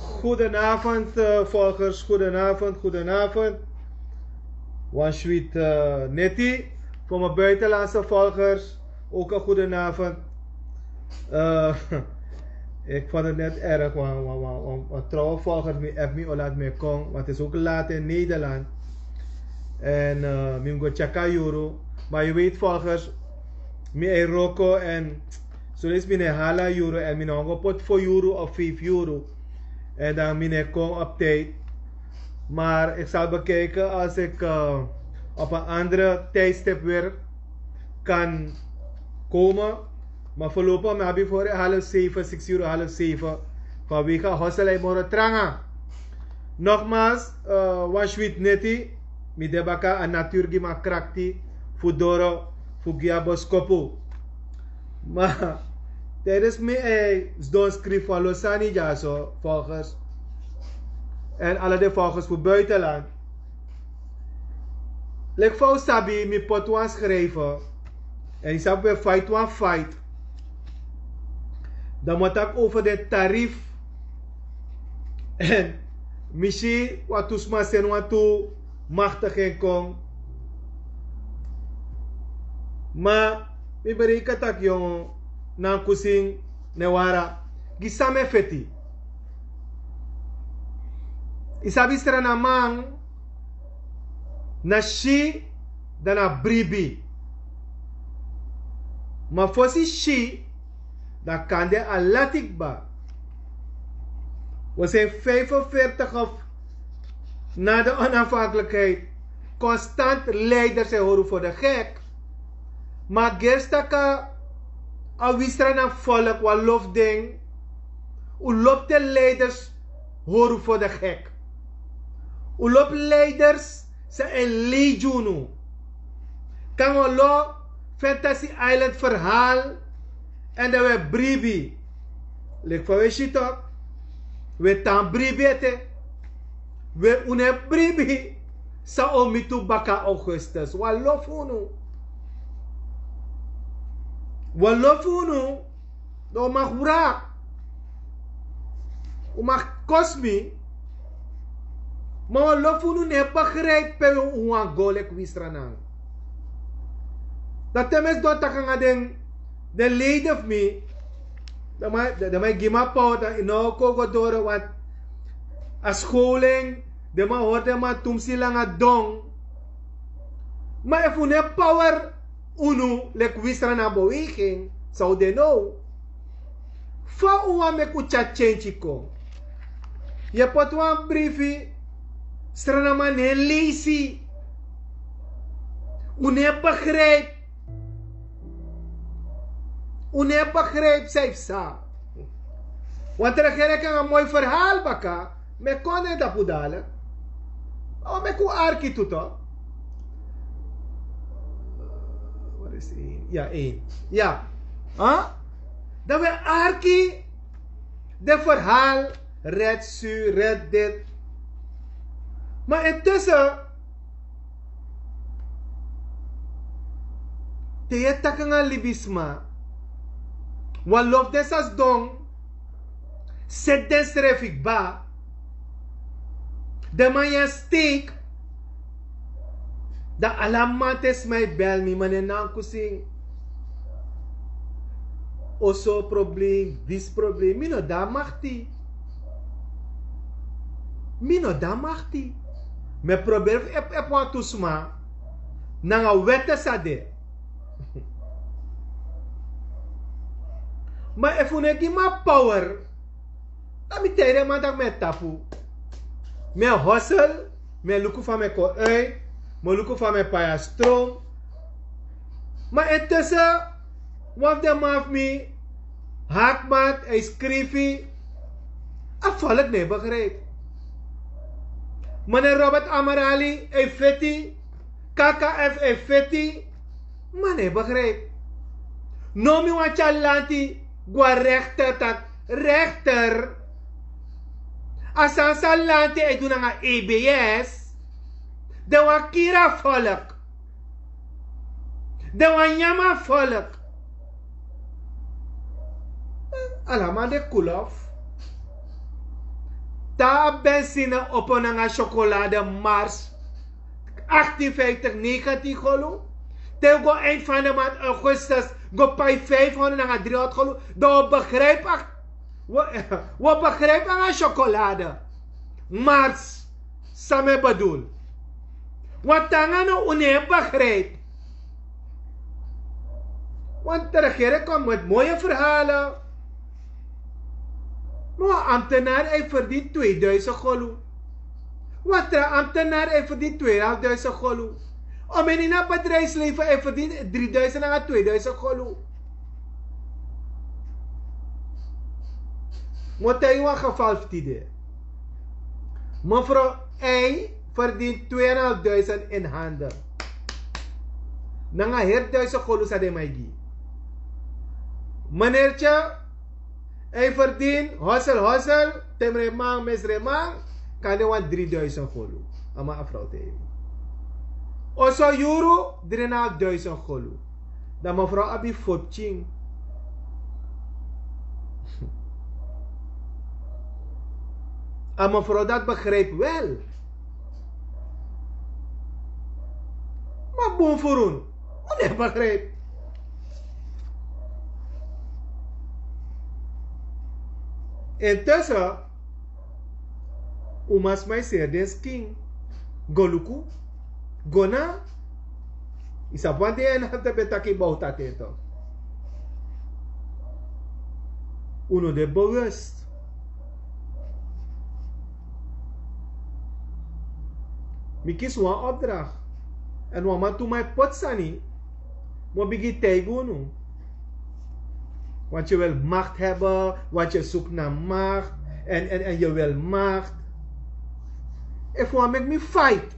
Goedenavond, volgers. Goedenavond. One sweet Netty. Voor mijn buitenlandse volgers, ook een goedenavond. Ik vond het net erg, want trouwe volgers hebben me laat me komen, want het is ook laat in Nederland. En ik ga checken euro. Maar je weet volgers, ik roko en zo is mijn hala euro en mijn ga pot voor euro of 5 euro. En dan mijn kom op tijd. Maar ik zal bekijken als ik op een andere tijdstip weer kan komen. Maar voorlopig heb ik voor half 7, 6 uur, half 7. Vanwege hostel morgen tranga. Nogmaals, was sweet neti. Mi debaka a natuur gima krakti. Fudoro, fugia boskopu. Maar tijdens mij don schrijf van Losani ja zo, volgers. En alle de volgers voor buitenland. Lek voor sabi mi potwan schrijven. En ik heb weer fight. Dan moet ik over de tarief. En misschien wat toesma zijn wat toe machtig en kom. Maar ik bereik dat jongen na kusing newara. Gisame feti. Isabi Sranan man na shi dana bribi. Maar fosi shi dan kan de alatik ba. We zijn 45 of na de onafhankelijkheid constant leiders en horen voor de gek. Maar gerstaka awisra na volk wat lof ding. U loopt de leiders horen voor de gek. U loopt leiders zijn een legioen. Kan we lo Fantasy Island verhaal en dat we bribi. Lek van we shit op. We tan bribi ete. We une bribi. Sa omitu baka Augustus. Walof unu. Walof unu. Do mag wraak. U mag kosmi. Maar walof unu ne begrijp pe uwan golek wisranan. Dat temes do takanga den leden of me. Dat mij gima pout en ino kogo door want a scholing de ma hoort de ma tumsi langa dong. Maar if une power unu lek wisra na beweging zou de know. Fa uwa mek ucha change ko. Je pot wan briefi Sranan man heel lazy. Une begrijp. Une begrijp zelf sa. Want er is een mooi verhaal baka. Me kon dat budalen. Oh, me ku arki tuto. Wat is één? Ja, één. Ja. Huh? Dat we arki. De verhaal. Red su, red dit. Maar intussen. Te je takanga libisma. Wan lof desas dong. Set des traffic ba. De man ya steek. Da alamates mij bel mi manen nan kusing. Oso probleem, dis probleem. Mino da machti. Mino da machti. Me probeer ep wan tusma. Nanga wette sade. Maar if you give me power, dan moet je maar met tapu. Mijn hustle, mijn lukken van mijn kooi, mijn lukken van mijn paya stroom. Maar intussen, wat de man van mij, haakmaat, hij schreef, afvallig niet begrijp. Meneer Robert Amarali, hij fetti, KKF, hij fetti, maar niet begrijp. Nomi wanchalanti. Gwa rechter tak rechter. Asan salante e doen aan EBS. De wan kira volk. De wan yama volk. Alama de kulof. Ta benzine op een chocolade Mars 58, 19 golu. Tel go eind van de maand augustus go pay 500 naar 300 golu. Dat begrijp wat begrijp aan chocolade Mars samen bedoel. Wat tanga no une begrijp. Want de regering komt met mooie verhalen. Maar ambtenaar hij verdient 2000 golu. Wat de ambtenaar hij verdient 2500 golu. Om in een bedrijfsleven hij verdient 3000 naar 2000 golu. Moet hij een geval vertellen. Mevrouw hij verdient 2500 in handen. Nanga her 1000 golu sa de mij. Meneertje, hij verdient hossel, temremang, mesremang, kan hij want 3000 golu. Ama afrouw te hebben. Oso euro, 3500 golu. Dan mevrouw abi fotching. En mevrouw dat begrijpt wel. Maar boem voor hun. Hoe begrijpt? Intussen, umas mai serdes king, goluku, gona, isapante en hante betaki bauta teto. Uno de bewust. Mi kies een opdracht. En wat toe mij potsani, moet bigi teigunu. Want je wil macht hebben, want je zoekt naar macht. En je wil macht. If you make me fight.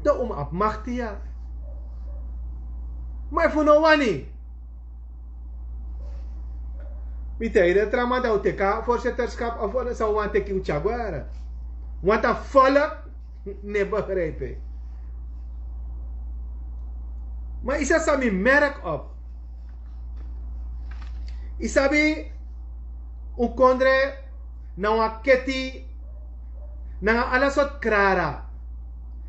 Dan om op macht te ja. Maar if you no want mi tijdens trama dat we teka voorzitterschap of zou want ik u chagwaren. Want dat volk nee begrijpen. Maar is dat sami merk op. Isabi un kondre na wa keti na ala sot krara.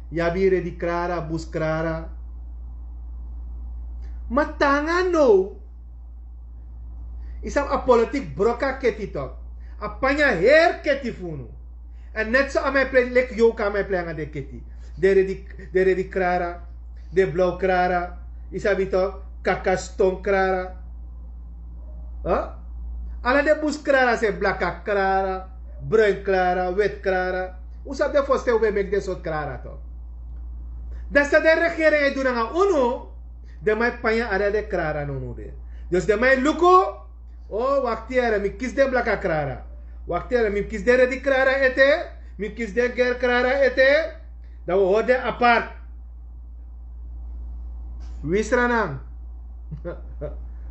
Yabire di krara, bus krara. Matanga no. Isam a politik broka keti tok. A panya her keti funu. En net zo aan mijn plek, lek joka aan mijn plek aan de keti. Dere di krara, de blauw krara. Isabi tok, kakaston krara. Huh? Alla de bus krara se blaka krara, bruin krara, wit krara. Hoe zou de voorstel bij mij dit soort krara toch? Dat ze de regering doen aan uno, de mij panja ada de krara no de. Dus de mij luko, oh wacht hier, mi kies de blaka krara. Wacht hier, mi kies de krara ete, mi kies de ger krara ete. Dat we houden apart. Wie Sranan?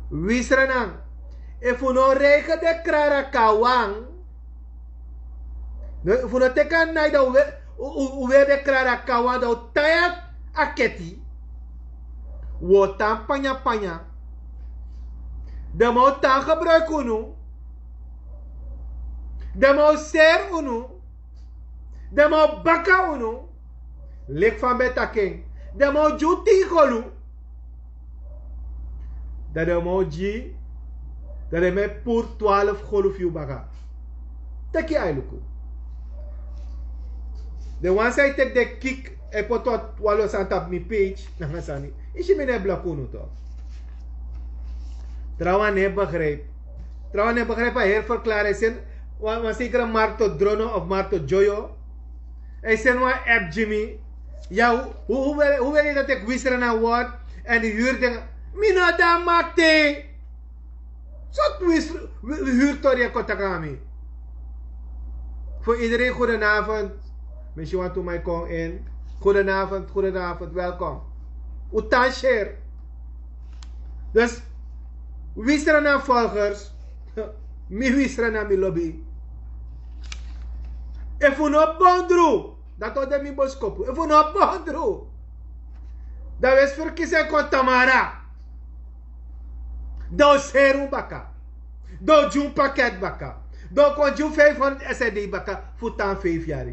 Wie Sranan? If you no regen de krara kawang, if you no teka na da uwe de krara kawang da tayat aketi, wotan panya, de mau tan gebruik unu, de mau ser unu, de mau baka unu, lek van betaking, de mau juti golu, dat de mau ji. Dat is mij voor 12 golf je baga. Take je eigenlijk. De one side take de kick e poto walo santa mi page na ngasani. Isi mi ne blakuno to. Trouwen ne begrijp. Trouwen ne begrijp a her verklaren sen. Wa zeker Marto Drono of Marto Joyo. Hij sen wa app Jimmy. Ja, hoe wil je dat ik wisselen naar woord en die huurder mina da makte. Zat huurtoria kotakami. Voor iedereen goedenavond. Misschien want to mij kom in. Goedenavond, welkom. Utan share. Dus, wisseren naar volgers. Mi wisseren naar mi lobby. If you no bondru. Dat hoorde mi boskopu. If you no bondru. Dat is verkiezen kon Tamara. Do serum baka. Do jum paket baka. Dan kon je 500 SID baka voetan 5 jaar.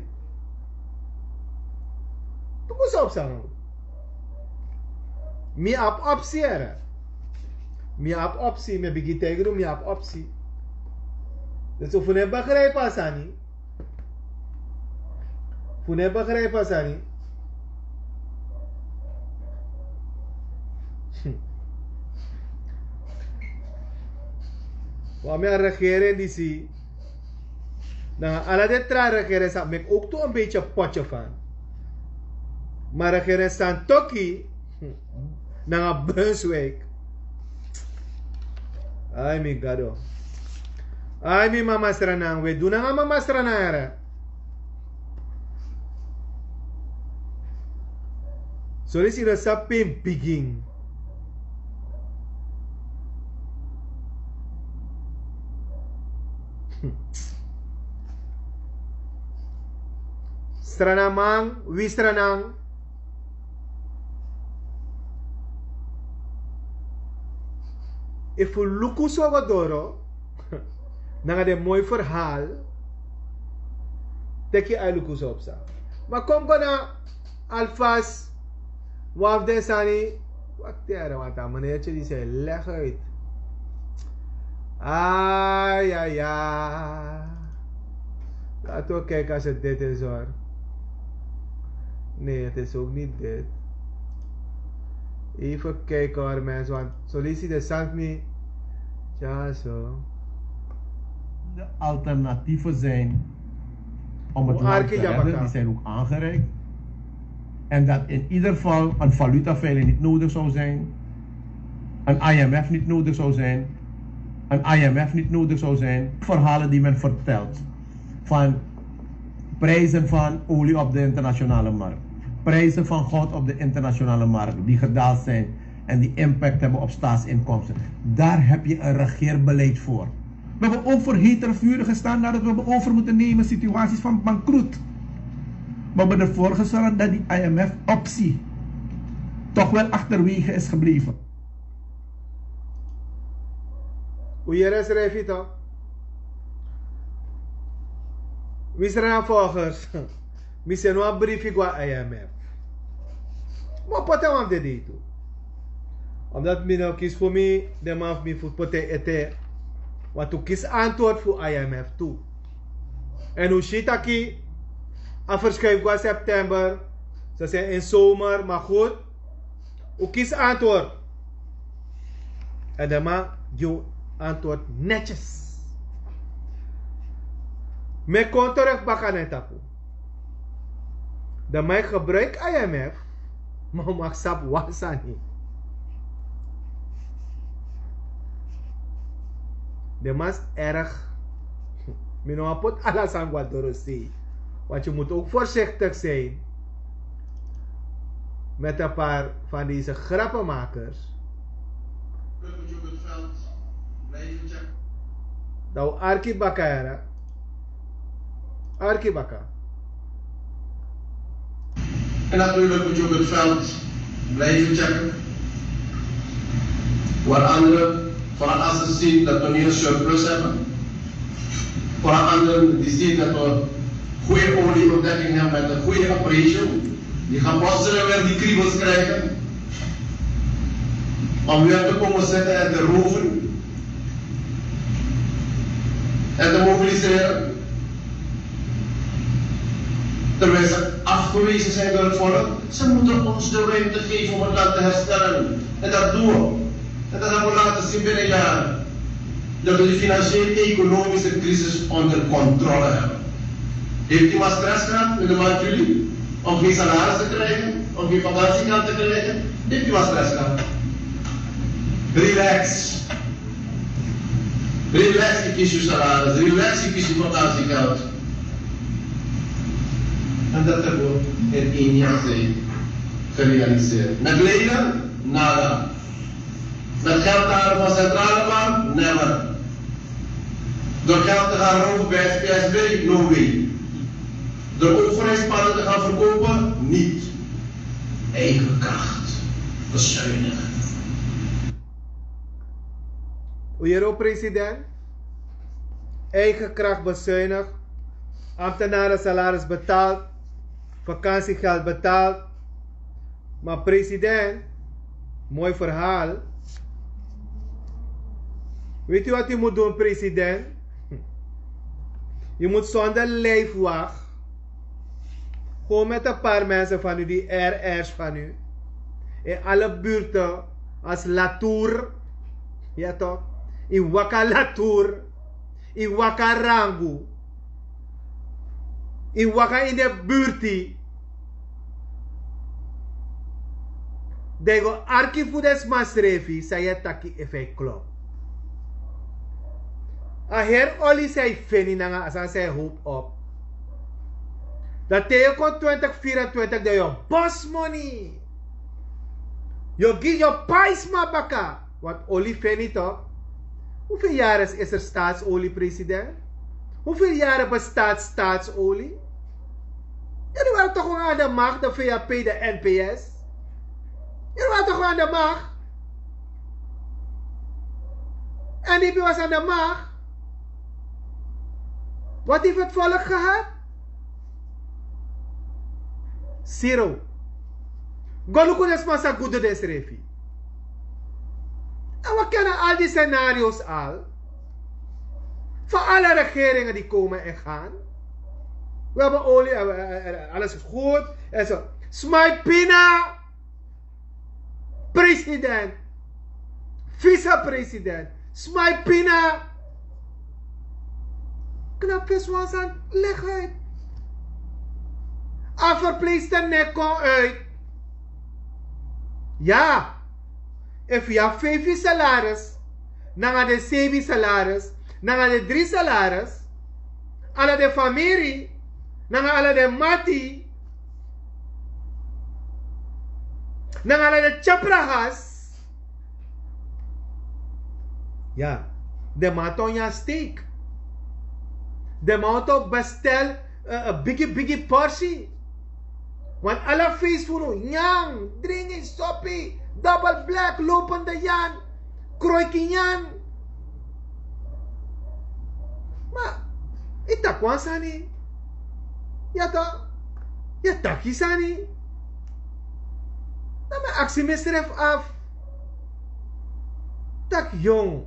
Toen moest je opstaan. Mi op optie era. Mi op optie, me begin tegen mi op optie. Dus of je begrijpt pas aan. Voor je begrijpt pas aan. Wat mijn regering die zie, dan alle de tra regering zat ik ook toch een beetje potje van. Maar regering staan tokkie naar Brunswijk. Ay mi gado. Ay mi mama Sranan, we doen na mama Sranan. Sorry si rasa pim piging. Sranamang, Wisranang. If we look zo wat door, dan ga je een mooi verhaal. Tek je eigenlijk zo op staan. Maar kom bijna alvast, wat de sani, wat daar, want aan meneertje die zei, leg uit. Ah, ja, ja. Laten we kijken als het dit is hoor. Nee, het is ook niet dit. Even kijken hoor mensen, want sollicite zandt me. Ja, zo. De alternatieven zijn om het land te redden, die zijn ook aangereikt. En dat in ieder geval een valutaveiling niet nodig zou zijn. Een IMF niet nodig zou zijn. Een IMF niet nodig zou zijn. Verhalen die men vertelt van prijzen van olie op de internationale markt. Prijzen van goud op de internationale markt die gedaald zijn en die impact hebben op staatsinkomsten. Daar heb je een regeerbeleid voor. We hebben onverheten vurige standaarden, we hebben over moeten nemen situaties van bankroet. We hebben ervoor gezorgd dat die IMF-optie toch wel achterwege is gebleven. Hoe je rest schrijft toch? Wie zijn er volgers? Wie zijn nu een briefje qua IMF? Maar wat hebben we dit doen? Omdat ik nou kies voor mij, de man of mij voor poten eten. Want ik kies antwoord voor IMF toe. En hoe zit ik hier? En verschuif qua september. Ze zijn in zomer, maar goed. Ik kies antwoord. En de man geeft antwoord netjes. Me kon terug bakken net op. De man gebruikt IMF, maar mag sap wasa niet. De man is erg. Me no apot alles aan wat door zie. Want je moet ook voorzichtig zijn met een paar van deze grappenmakers. Nou, Arki Bakara. Arki Baka. En natuurlijk moet je op het veld blijven checken. Waar anderen, vooral als ze zien dat we niet een surplus hebben. Vooral anderen die zien dat we goede olieontdekking hebben met een goede operation. Die gaan plotseling weer die kriebels krijgen. Om weer te komen zitten en te roven. En te mobiliseren. Terwijl ze afgewezen zijn door het volk. Ze moeten ons de ruimte geven om het land te herstellen. En dat doen we. En dat hebben we laten zien binnen jaren. Dat we de financiële-economische crisis onder controle hebben. Heeft u maar stress gehad in de maand juli? Om geen salaris te krijgen? Om geen vakantiekant te krijgen? Heeft u maar stress gehad? Relax. Relax, je kiest je salaris. Relax, je kiest je vakantiekant. En dat hebben we in 1 jaar tijd gerealiseerd. Met lenen? Nada. Met geld halen van centrale bank? Never. Door geld te gaan roven bij SPSB? No way. Door overheidspannen te gaan verkopen? Niet. Eigen kracht. Bezuinigen. Oeiro president, eigen kracht bezuinigd, ambtenaren salaris betaald, vakantiegeld betaald. Maar president, mooi verhaal. Weet u wat je moet doen, president? Je moet zonder lijfwacht, gewoon met een paar mensen van u, die RR's van u, in alle buurten, als Latour, ja toch? In Waka Latour, in Waka Rangu, in Waka in de buurt. Dego archifudes masrefi, saya taki efek klop. A her oli say feni nanga asan say hoop op. Dat teo kon 2024 de yo boss money. Yo give yo pais mabaka. Want oli feni toch? Hoeveel jaren is er staatsolie, president? Hoeveel jaren bestaat staatsolie? Jullie waren toch gewoon aan de macht, de VAP, de NPS? Jullie waren toch gewoon aan de macht? NDP was aan de macht. Wat heeft het volk gehad? Zero. Goluku is massa goede des refi. En we kennen al die scenario's al. Van alle regeringen die komen en gaan. We hebben olie, alles is goed. En zo. Smai Pina. President. Vice-president. Smai Pina. Knapjes was aan leg uit. Afverpleegster nek kon uit. Ja. If je hebt 5 salaris, dan ga je 7 salaris, dan ga je 3 salaris, alle de familie, dan ga alle de mati, dan ga alle de chaprahas. Ja, de matonja steak. De mato bestel een biggie portie. Want alle feest voor nyang, drinken, soppie. Double black, lopende Jan, kroikin Jan. Maar, ita kwansani. Ja toch? Ja takisani. Dan mijn actie misref af. Tak jong.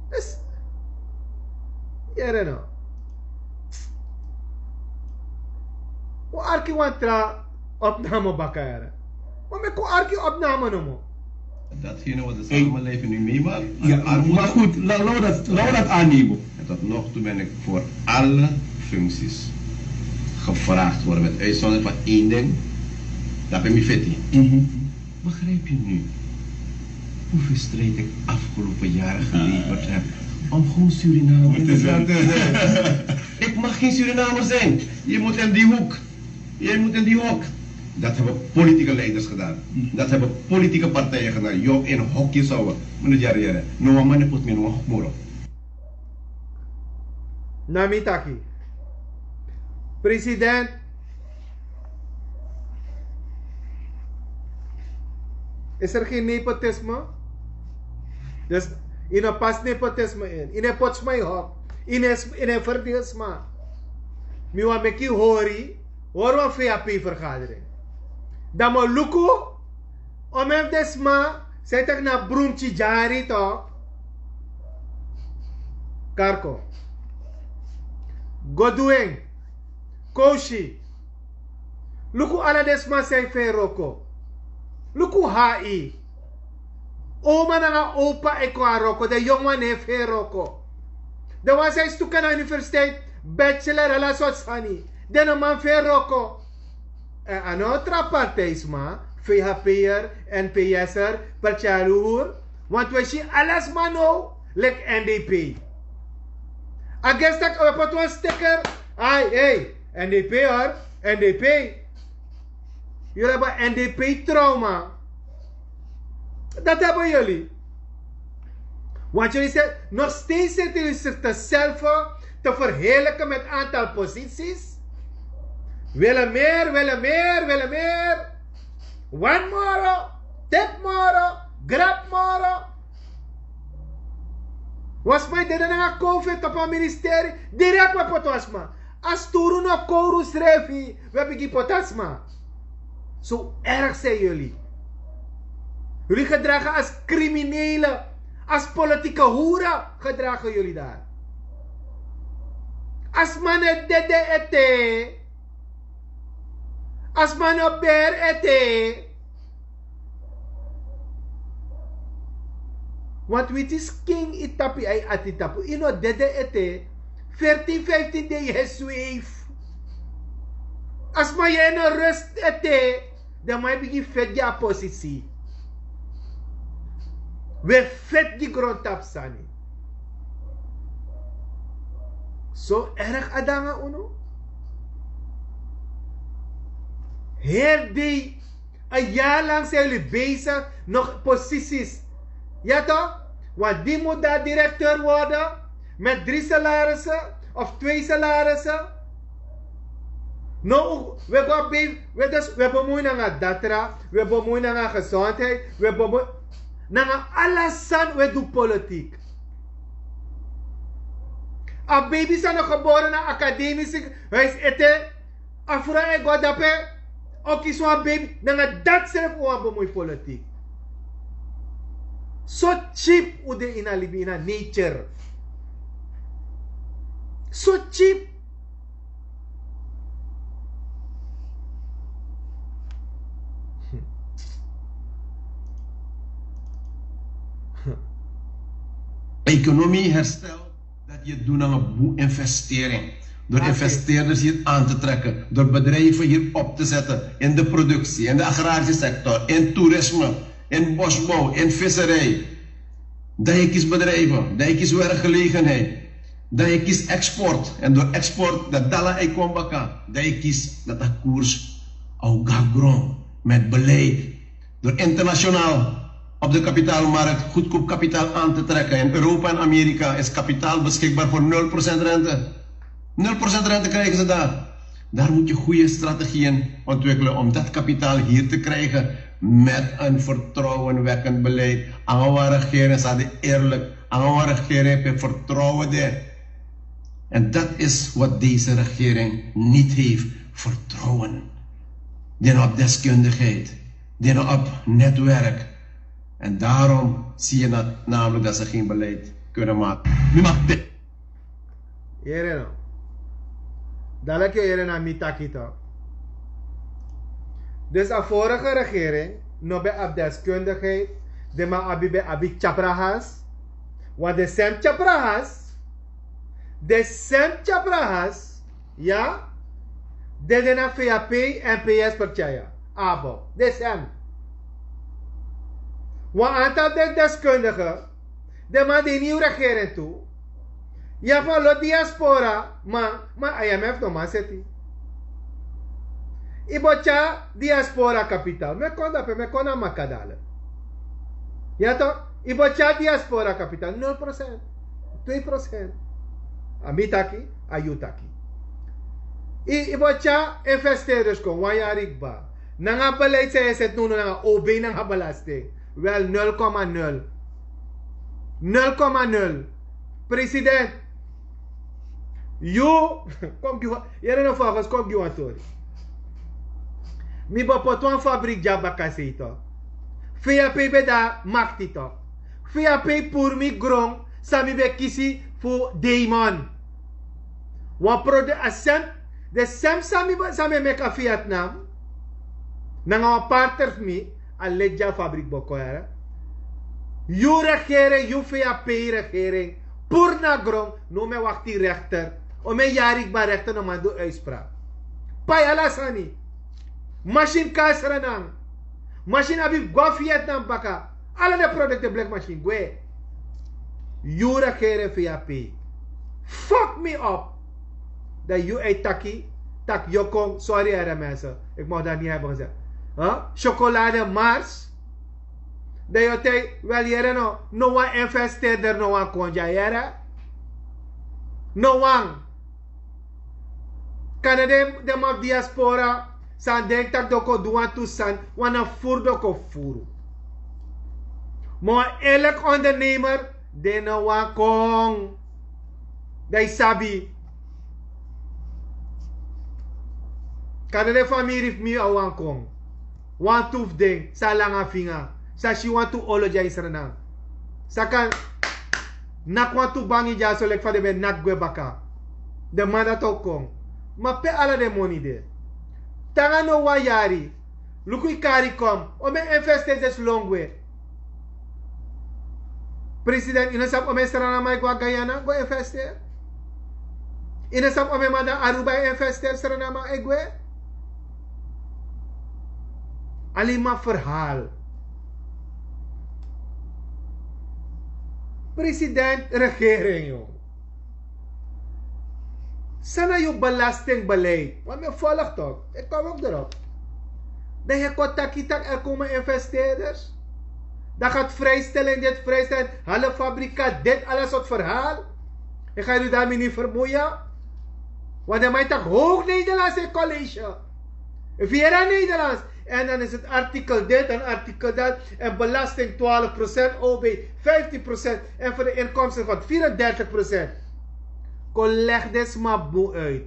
Dus, ja no. Hoe arki wantra opname bakkeren. Maar met hoe arki opname noemen. Datgene wat de samenleving nu meemaakt. Ja, maar goed, laten we dat aannemen. En tot nog toe ben ik voor alle functies gevraagd worden met uitzondering van één ding. Dat ben ik vetti. Begrijp je nu hoeveel strijd ik afgelopen jaren geleverd heb om gewoon Suriname te zijn? Ik mag geen Surinamer zijn. Je moet in die hoek. Je moet in die hoek. Dat hebben politieke leiders gedaan. Dat hebben politieke partijen gedaan. Jo in hokjes houden. Meneer Jarriere, no man put me no hokmoro. Namitaki. President. Is er geen nepotisme? Dus in een pas nepotisme in. In een potsmai hok. In een verdeelsma. Miwa meki hori. Hoor wat VAP vergadering. Dan mo luku. Om hem desma. Zet ik naar broemtje jari toch. Karko. Godueng. Koshi. Luku ala desma say feroko. Luku hai. Oma na opa ekwa roko. De jongen heeft feroko. De was hij stukken aan de universiteit. Bachelor ala sotsani. De no man feroko. En aan otra partijsma. VHP'er, NPS'er, perchaluur. Want we zien alles mano. Like NDP. I guess dat we put one sticker. Hey, NDP hoor. NDP. Jullie hebben NDP trauma. Dat hebben jullie. Want jullie zijn nog steeds zitten jullie zich zelf te verheerlijken met aantal posities. Willen meer, willen meer, willen meer. One more, tap more, grab more. Was mij de na COVID op het ministerie, direct wat potasma. Als toeren nog korus refi, we hebben die potasma. Zo erg zijn jullie. Jullie gedragen als criminelen, als politieke hoeren gedragen jullie daar. Als man het dede ete, als man op beer ete. Want wie is king itapi ay atitapu, ino dede ete, 14, 15 dagen zweef. Als man je no rust ete, dan moet je begin vet je positie. We vet die grond sani. Zo erg adanga uno. Heel die een jaar lang zijn jullie bezig nog posities. Ja toch? Want die moet daar directeur worden met 3 salarissen of 2 salarissen. No, we bemoeien aan datra, we bemoeien aan gezondheid, we bemoeien aan alles aan we doen politiek. A baby zijn nog geboren na academische huis eten, afra en godape, ook is zo'n baby, dan dat zelf ook bemoeien politiek. So cheap ude ina libina nature. So cheap. Economie herstel, dat je doet aan een boel investering. Door investeerders hier aan te trekken, door bedrijven hier op te zetten in de productie, in de agrarische sector, in toerisme, in bosbouw, in visserij. Dat je kiest bedrijven, dat je kiest werkgelegenheid, dat je kiest export. En door export, dat dala ik kom baka, dat je kiest dat de koers ook gaat met beleid. Door internationaal op de kapitaalmarkt goedkoop kapitaal aan te trekken. In Europa en Amerika is kapitaal beschikbaar voor 0% rente. 0% rente krijgen ze daar. Daar moet je goede strategieën ontwikkelen om dat kapitaal hier te krijgen met een vertrouwenwekkend beleid. Aan regering zijn eerlijk. Aan regering heeft vertrouwen daar. En dat is wat deze regering niet heeft. Vertrouwen. Die op deskundigheid. Die op netwerk. En daarom zie je namelijk dat ze geen beleid kunnen maken. Nu mag dit. Hier dadelijk hier naar Mitakito. Dus de vorige regering, nog bij op deskundigheid, de ma abi chaprahas, want de sem chaprahas, ja, de na VAP en PS percaya, abo, de sem. Want aantal de deskundigen, de ma die nieuwe regering toe, ja, van de diaspora, maar IMF no maar zet. Ibocha diaspora kapitaal. Me konda makadale. Ja toch? Ibocha diaspora kapitaal 0%, 2%. Amitaki, ayutaki. Ibocha investeerders kon wanyarik ba. Nanga beleid say set nuno nanga OB nanga belasting. Wel 0,0. 0,0. President, you kom giwa, yere no favas kom giwa tori. Mi ba potwan fabrik jaba kasito. Fia pe da maktito. Fia pe pour mi grong sami be kisi fu Daemon. Wa prode asem de sem sami meka Vietnam. Nanga partners mi a leja fabrik bokoyara. You regering, you fia pe regering. Pour na grong no me wakti rechter. O me jarik ba rechter no mando uitspraak. Payala sani. Machine ka Sranan. Machine abi go Vietnam baka. Alle de producten black machine gwe. Jura kere via P. Fuck me up. Dat you eet taki. Tak jokong. Sorry er mensen. Ik mag dat niet hebben gezegd. Huh? Chocolade Mars. Dat je zei. Wel jere no. No one investeerder no one konja jere. No one. Canada de maf diaspora. San denk tak doko duan tu san. Wana fur doko furu. Maar elk ondernemer de na wakong dai sabi kada de family mi awangkong want to ding sa langa finga sa she want to olo jai Sranan sakan nak want to bangi ja so lek fa de be nak gwe baka de mana tokong ma pe ala de money de tanga no wayari lukui kari kom o me investe des longwe president inasap o me Sranan mai kwa Guyana go investe inasap o me manda Aruba investe Sranan ma egwe alima verhaal president regering yo sana yung belastingbeleid wat me volg toch ik kom ook erop dat je kontakitak er komen investeerders dat gaat vrijstelling dit vrijstelling alle fabrika dit alles soort verhaal ik ga jullie daarmee niet vermoeien want dan maakt toch hoog Nederlands in college Vera Nederlands en dan is het artikel dit en artikel dat en belasting 12% OB 15% en voor de inkomsten van 34%. Kon leg des maar boe uit.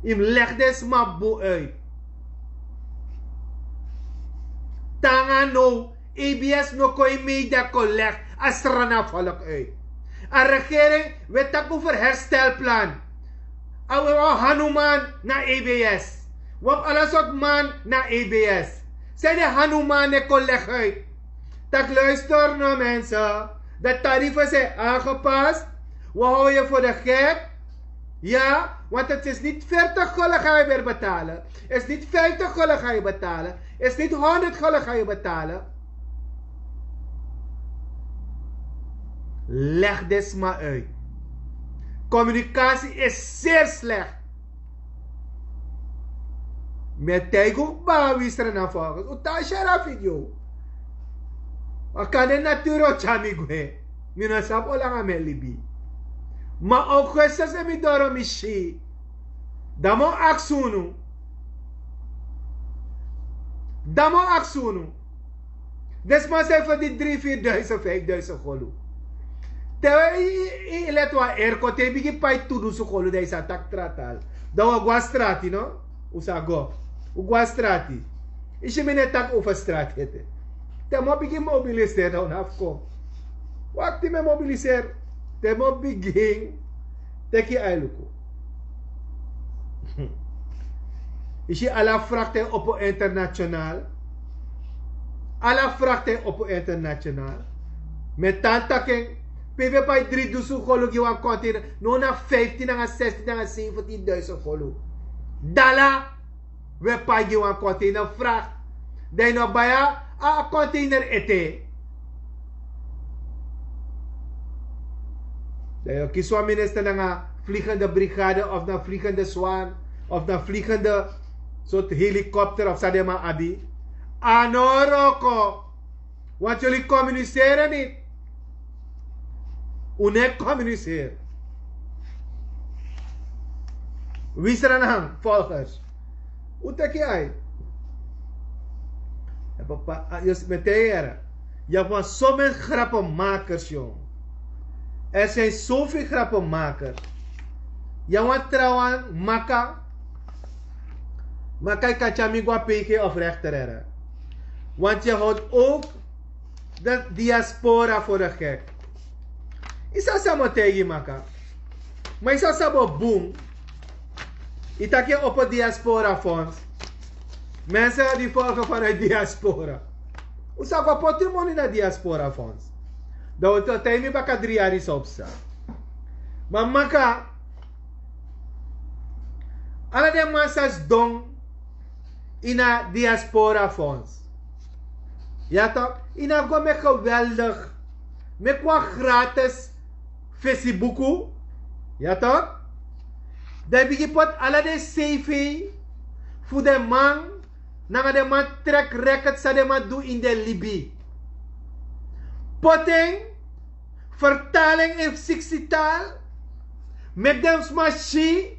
Im leg des maar boe uit. Tanga no, EBS no kon media kon leg als Sranan volk uit. Een regering weet dat over herstelplan. Awe Hanuman na EBS. Wap alles wat man na EBS. Zijn de Hanuman ne kon leg uit. Dat luister naar mensen. De tarieven zijn aangepast. We houden je voor de gek. Ja, want het is niet 40 gulden ga je weer betalen. Het is niet 50 gulden ga je betalen. Het is niet 100 gulden ga je betalen. Leg dit maar uit. Communicatie is zeer slecht. Met tijgo bawi Sranan volgens. Utasha ra video. Akane naturo chamigwe. Mina sap olang ame libi. Ma augustus emi doro mishi. Damo aksunu. Damo aksunu. Desma say voor die 3-4 5.000 golu. Tewe letwa erko te bigi pai tudo su golu dai sa tak tratal. Dawa guastrati no? Usago. Uguastrati. Ishe mene tak over strati hete. Te mo bigi mobiliser daun afko. Wakti me mobiliser. Te mo begin teki ailuko. Ishi ala frakte opo international. Ala frakte opo international. Met tanta ken PV pai 3.000 golu giwan konti. No na 15 na 16 na 17.000 golu. Dala we pai giwan konti na frak. Dai no baya a container ete. De kiswa minister na vliegende brigade of na vliegende zwaan of na vliegende soort helikopter of sadema abi. Anoroko. Want jullie communiceren niet. Unek communiceren. Wie Sranan volgers? Utaki ai. Papa, just meteen. Je hebt sommige grappenmakers, jong. Er zijn zoveel grappenmakers. Je want trouwens maka. Maka kachamigwa PG of rechter. Want je houdt ook de diaspora voor de gek. Is dat zo tegen maka? Maar is dat zo boom? Itakje op het diaspora fonds. Mensen die volgen vanuit diaspora. Hoe zou ik patrimonie naar diaspora fonds? Dat we tijd niet baka 3 jaar is opstaan. Maar maka. Alle de massas dong in a diaspora fonds. Ja toch? In a go me geweldig. Me kwa gratis Facebooku. Ja toch? Daar begin pot alle de CV voor de man. Nanga de man track record sa de man doen in de Libi. Potting, vertaling in 60 taal. Met dem smashi,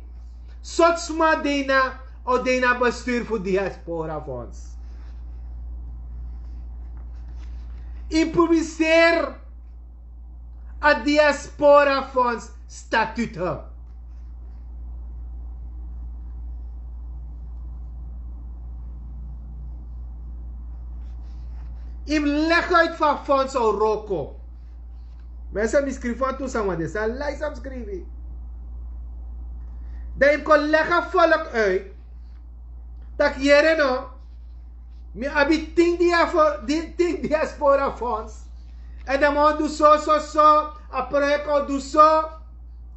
sot sma dena o dena bestuur voor diaspora fonds. Improviseer a diaspora fonds statuten. Im leg uit van fonds Oroko. Mensen die schrijven toe samen de zal lijst op schrijven. Dat im kon leggen volk uit. Dat jere no. Mi abi 10 diaspora fonds. En dan moet doen zo. A project doen zo.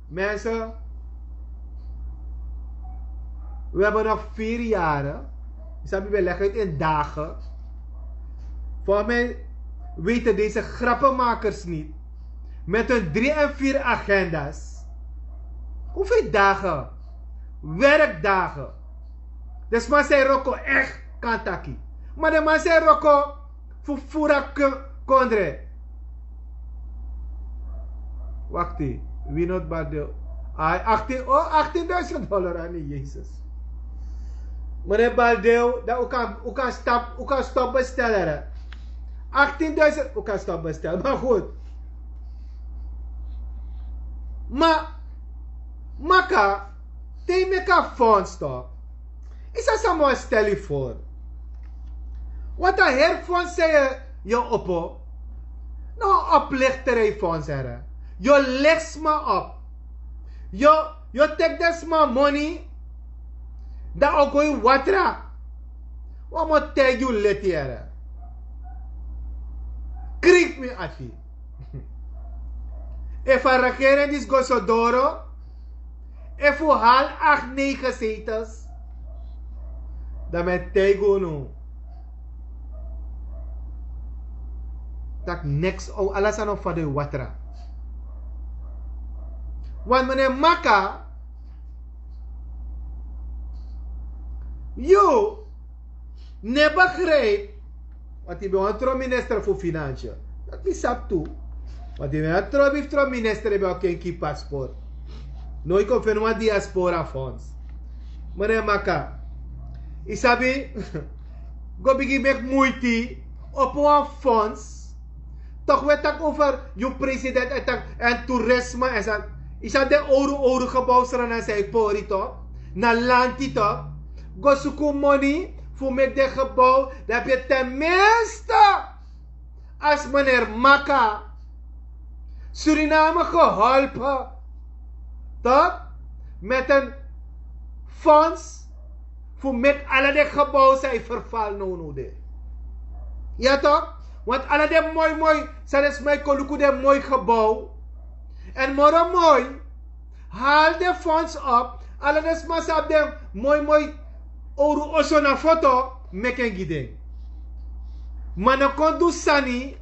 Mensen. We hebben nog 4 jaren. We leggen het in dagen. Voor mij weten deze grappenmakers niet. Met hun 3 en 4 agenda's. Hoeveel dagen? Werkdagen. Dus man zei Roko echt kantaki. Maar de man zei Roko fura kondre. Wacht even. Wie not bad de. $18,000 aan Jezus. Meneer Baldeo, dat u kan stop bestellen. 18.000, u kan stop bestellen, maar goed. Maar, maka, te meka fonds toch? Is dat zo'n stel je voor? Wat een herfonds zei je op? Nou, oplichterij fonds er. Je legt me op. Je take this my money. Dat ook gooi watra. Wat moet tegen je leteren? Kriek me ati. If a regering is gosodoro. If we haal 8-9 zetels. Dan met tegen nu. Dat niks. Alles aan van de watra. Want meneer Maka. Je ne begrijpt. Want hij bent een minister voor Financiën. Dat is sap toe. Want hij bent een minister bij een paspoort. Nooit komt van een diaspora fonds. Meneer Maka. Isabi. Go begin met moeite. Op een fonds. Toch weet ik over je president en toerisme. En zo. Is dat de oude gebouw Sranan zei pori toch? Na land toch? Go zoeken money voor met dit gebouw. Dan heb je tenminste als meneer Maka Suriname geholpen. Toch? Met een fonds voor met alle de gebouwen zijn verval nodig. Ja toch? Want alle de mooi, zijn is mij koluku de mooi gebouw. En mooi, haal de fonds op. Alle de massa op de mooi, oru oso na foto, meken gide. Maar dan kon du sani,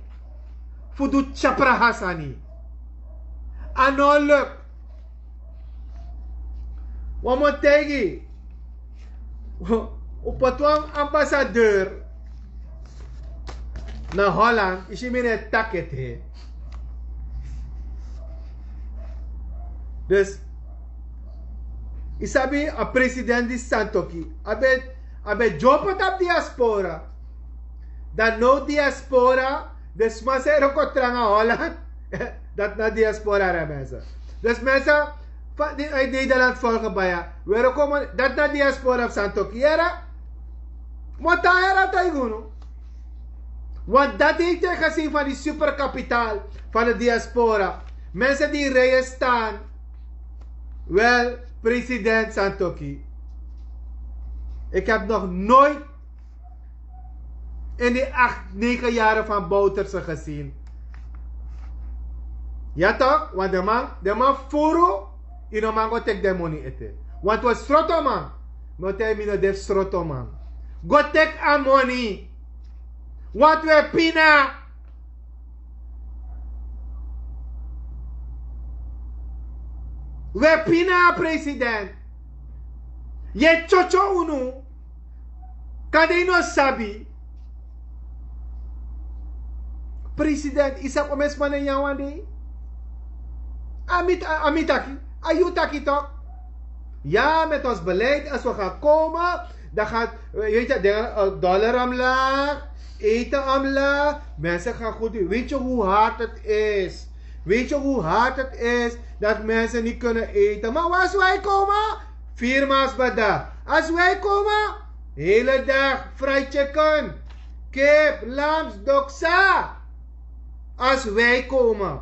voor du chapra hasani. Anoluk. Wat moet tegen? Op het ambassadeur naar Holland, is je meer een takket he. Dus, isabi a president di Santoki, abe job op diaspora. Dan no diaspora, dus mensen er ook naar Holland, dat na diaspora er mensen. Dus mensen uit Nederland volgen bij je. We komen dat na diaspora op Santoki era. Maar daar era taiguno. Want dat heeft hij gezien van die superkapitaal van de diaspora. Mensen die rijden staan. Wel, president Santoki. Ik heb nog nooit in die 8-9 jaren van Bouterse gezien. Ja toch? Want de man furo, in de man go take the money ete. Want was stroto man. No tell me no def stroto man. Go take a money. Want we pina. We pina president. Ye chocho unu. Kade no sabi. President isap omes manen yawande. Amitaki. Ayutaki toch? Ja, met ons beleid, als we gaan komen, dan gaat, weet je, de dollar omlaag, eten omlaag, mensen gaan goed. Weet je hoe hard het is? Weet je hoe hard het is dat mensen niet kunnen eten? Maar als wij komen, 4 maals per dag. Als wij komen, hele dag fried chicken, kip, lams, doksa. Als wij komen.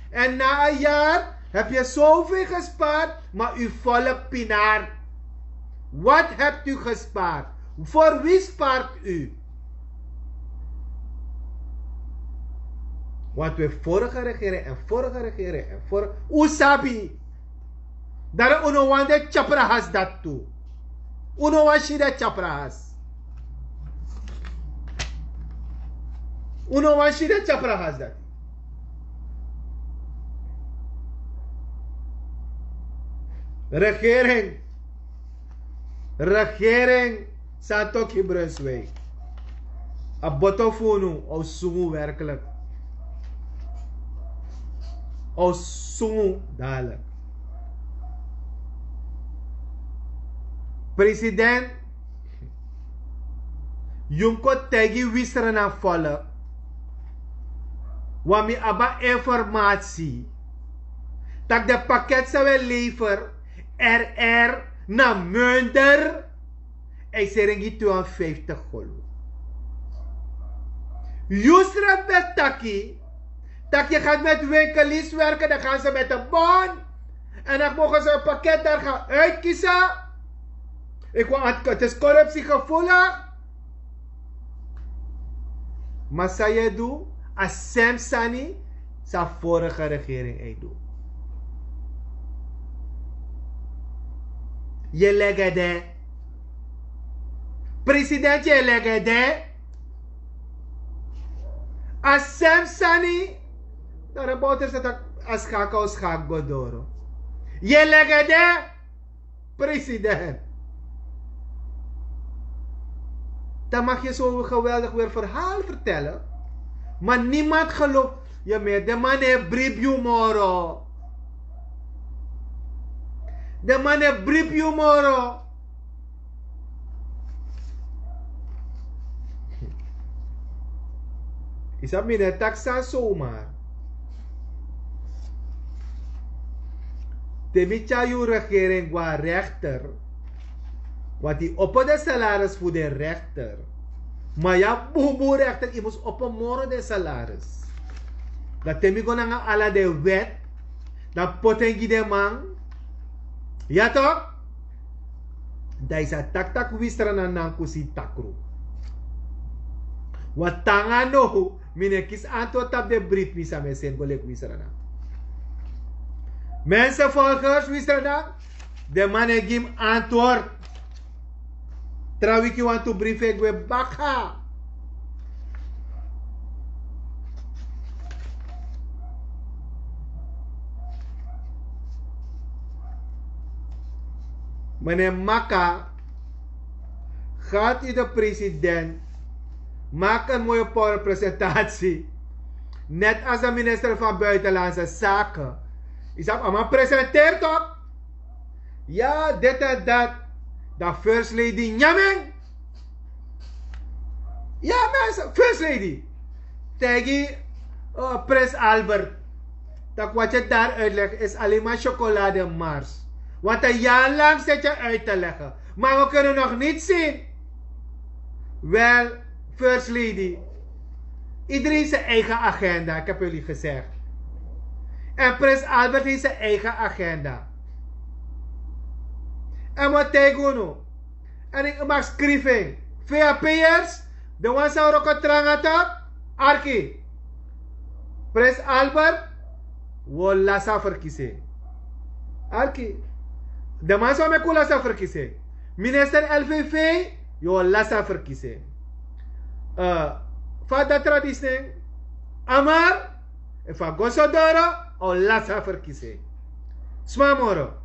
En na een jaar heb je zoveel gespaard, maar uw volk pinaar. Wat hebt u gespaard? Voor wie spaart u? Want we vorige regering en vorige. Usabi. Daar uno wande chaprahas dat toe. Uno washida chaprahas. Uno washida chaprahas dat. Regering Santoki Brunswijk. A botofunu o sungu werkelijk. O sungu dadelijk. President Junko tegi wiseren aan volk. Wami aba informatie. Dat de pakket zou leveren. RR na munder. En serengi 52 golo. Yusra betaki. Dat je gaat met winkeliers werken. Dan gaan ze met een bon. En dan mogen ze een pakket daar gaan uitkiezen. Het is corruptiegevoelig. Maar sa je doet. Als Samsani. Sa vorige regering doet. Je legde. President je legde. Als Samsani. Daar about is dat als schak godoro. Je legde. President. Dan mag je zo'n geweldig weer verhaal vertellen. Maar niemand gelooft. Je met de man heeft brief moro. De man heeft brief moro. Is dat mijn taxa zomaar? Tebicha je regering qua rechter. Want die op de salaris voor de rechter. Maar ja, boe rechter, je moest op een morgen de salaris. Dat temi gona ala de wet. Dat potengi de man. Ja toch? Dat is een tak wisran aan kusi takru. Wat tanga no, mine kis antwoord op de brief misa me sen golek wisran. Mensen volgers wisran. De man gim antwoord. Trawiki want to brief we baka. Meneer Maka, gaat u de president, maak een mooie presentatie. Net als de minister van Buitenlandse Zaken. Is dat allemaal presenteert op? Ja, dit en dat. De First Lady Nyameng. Ja mensen, First Lady. Tegen Prins Albert. Dat wat je daar uitlegt is alleen maar chocolade Mars. Want een jaar lang zit je uit te leggen. Maar we kunnen nog niet zien. Wel, First Lady. Iedereen zijn eigen agenda, ik heb jullie gezegd. En Prins Albert heeft zijn eigen agenda. En wat tegen nu? En ik mag schrijven. VAP'ers, de ones die ook het trangata, Arki. Prins Albert, we lasa verkiezen. Arki. De man zou me lasa verkiezen. Minister LVV, je lasa verkiezen. Fada traditie, Amar, fa Gosodoro, o lasa verkiezen. Smamoro.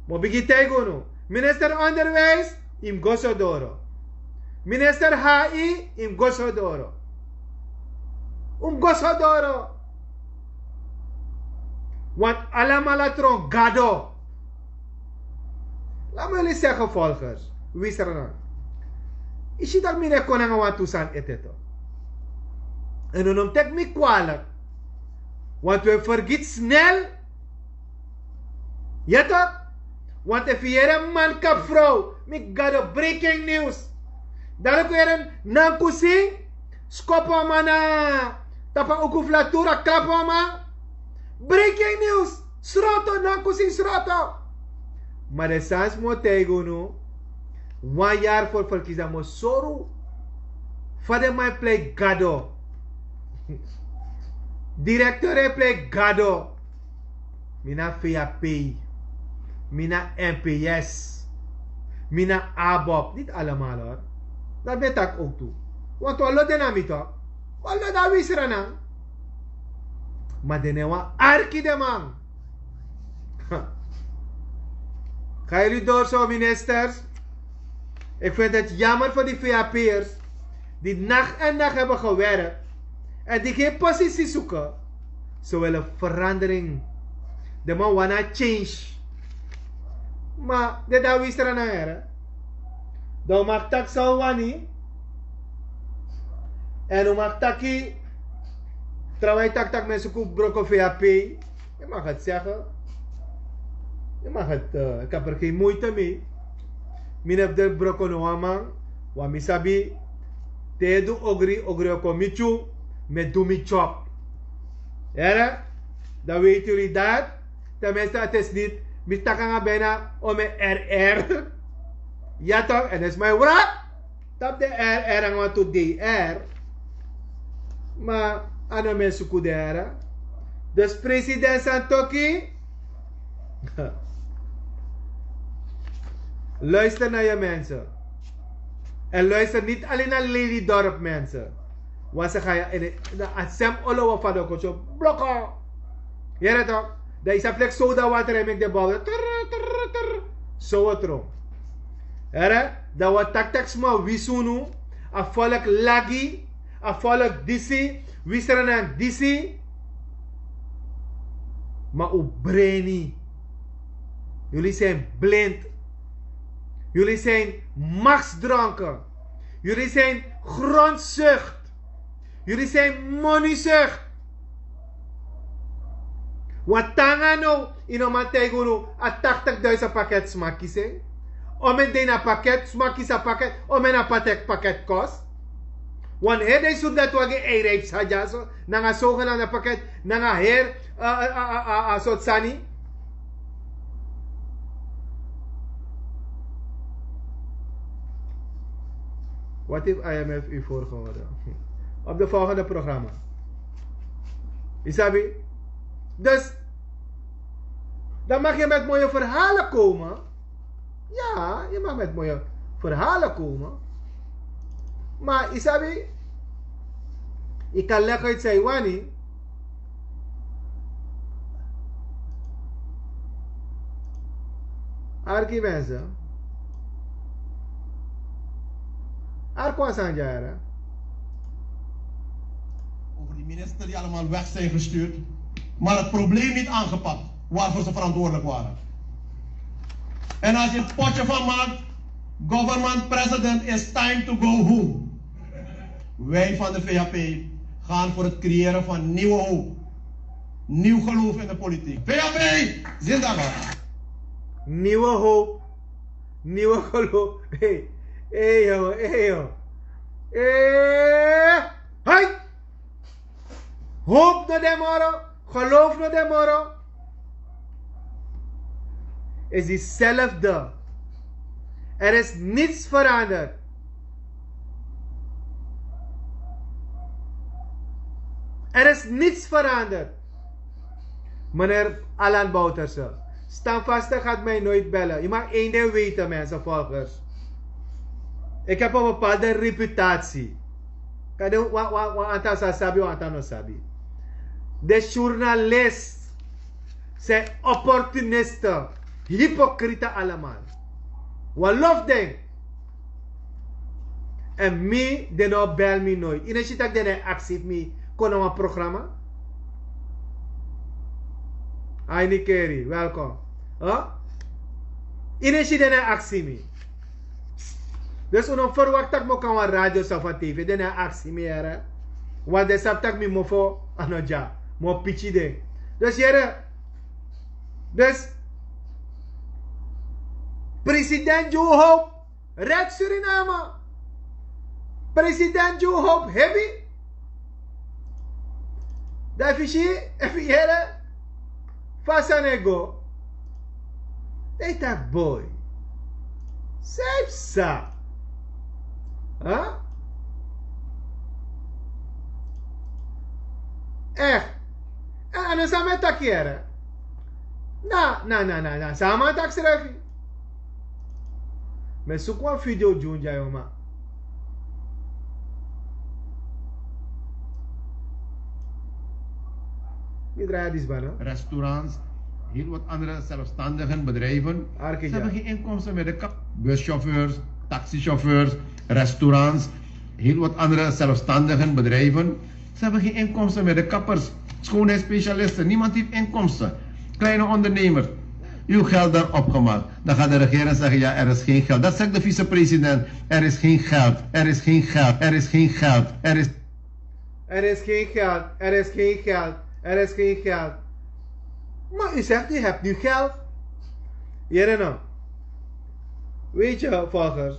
Mo bigi tegen Minister Onderwijs, im Gosodoro. Minister HI, im Gosodoro. Gosodoro. Want allemaal tron gado. Laat me jullie zeggen, volgers. Wie is er dan? Is je dat meneer konanga want toestaan eteto? En dan tek me kwalijk. Want we vergiet snel. Ja toch? Want if je een man kap vrouw, ik got a breaking news. Dan ook weer een nankusing, skoppen mana, tapa ook flatura klappen ma. Breaking news, sroto nankusing sroto. Maar de sans mo tego no, 1 jaar voor verkiezen mo soru. Vader mij play gado. Directeur play gado. Mina VAP. Mina NPS. Mina ABOP. Niet allemaal hoor. Dat ben ik ook toe. Want we lopen naar mij toch. We lopen naar wie Sranan. Maar de newa arki de man. Gaan jullie door zo ministers? Ik vind het jammer voor die VAP'ers. Die nacht en dag hebben gewerkt. En die geen positie zoeken. Ze willen verandering. De man wanna change. Maar dit daar wist er aan her. Dan mag tak zo wani. En dan mag taki. Terwijl tak mensen koop broko VAP. Je mag het zeggen. Je mag het. Ik heb er geen moeite mee. Min heb de broko no man. Wa misabi. Te do ogri oko michu. Met do mi chop. Ja, dan weten jullie dat. Tenminste, het is niet. Mistakanga bijna om een RR. Ja toch? En dat is mijn wrap. Tap de RR en wat to DR. Maar aan mensen kudera. Dus president Santoki. Luister naar je mensen. En luister niet alleen naar Lelydorp mensen. Want ze gaan je in de Assem Olowa van de kocho blokken. Ja toch? Dat is een plek soda water en ik de bal. Zo wat erom. Ja, dat wat tak sma wisunu. A volk lagi. A volk disi. Wisranan disi. Maar u brainy. Jullie zijn blind. Jullie zijn machtsdranken. Jullie zijn grondzucht. Jullie zijn moneyzucht. Wat tanga no inoman tego no a 80.000 pakket smaki se. Omen de na pakket smaki sa pakket omen na pakket kost. Want he de zoek dat wage eireep saja so nanga zogenaamde pakket nanga her soort sani. Wat heeft IMF u voorgehouden? Op de volgende programma. Isabi? Dus, dan mag je met mooie verhalen komen. Ja, je mag met mooie verhalen komen. Maar Isabi, ik kan lekker uit zijn wani. Arki mensen. Arko Sanjara. Over die minister die allemaal weg zijn gestuurd. Maar het probleem niet aangepakt. Waarvoor ze verantwoordelijk waren. En als je het potje van maakt. Government president is time to go home. Wij van de VAP gaan voor het creëren van nieuwe hoop. Nieuw geloof in de politiek. VAP, Zindabad. Nieuwe hoop. Nieuwe geloof. Hey joh, hey joh. Hey! Hoop naar de morgen. Geloof naar de morgen. Is hetzelfde. Er is niets veranderd. Er is niets veranderd. Meneer Alan Bouterse. Standvastig gaat mij nooit bellen. Je mag één ding weten, mensen, volgers. Ik heb een bepaalde reputatie. De journalisten zijn opportunisten. Hypocrieten allemaal. Wat lof denk. En mij, de nou bel me nooit. In een shit dat de actief me kon een programma. Aini Kerry, welkom. In een shit dat actie me. Dus uno verwacht dat ik kan een radio of TV. Dan actie me. Want de sabtak me mofo anoja. Mo pichi ding. Dus jere. Dus. President Joe Hope. Red Suriname. President Joe Hope heavy. Dat fishi. Even jere. Fasanego. That boy. Safe sa. Huh? Ano sama takiera? Na. Sama tak serafi. Me sukwa video junja yoma. Wie draait die banen? Restaurants, heel wat andere zelfstandige bedrijven. Ze hebben geen inkomsten met de buschauffeurs, taxichauffeurs, restaurants, heel wat andere zelfstandige bedrijven. Ze hebben geen inkomsten met de kappers, schoonheidsspecialisten. Niemand heeft inkomsten. Kleine ondernemers. Uw geld daar opgemaakt. Dan gaat de regering zeggen, ja, er is geen geld. Dat zegt de vicepresident. Er is geen geld. Er is geen geld. Er is geen geld. Er is geen geld. Er is geen geld. Er is geen geld. Maar u zegt, u hebt nu geld. Hier nou. Weet je, volgers.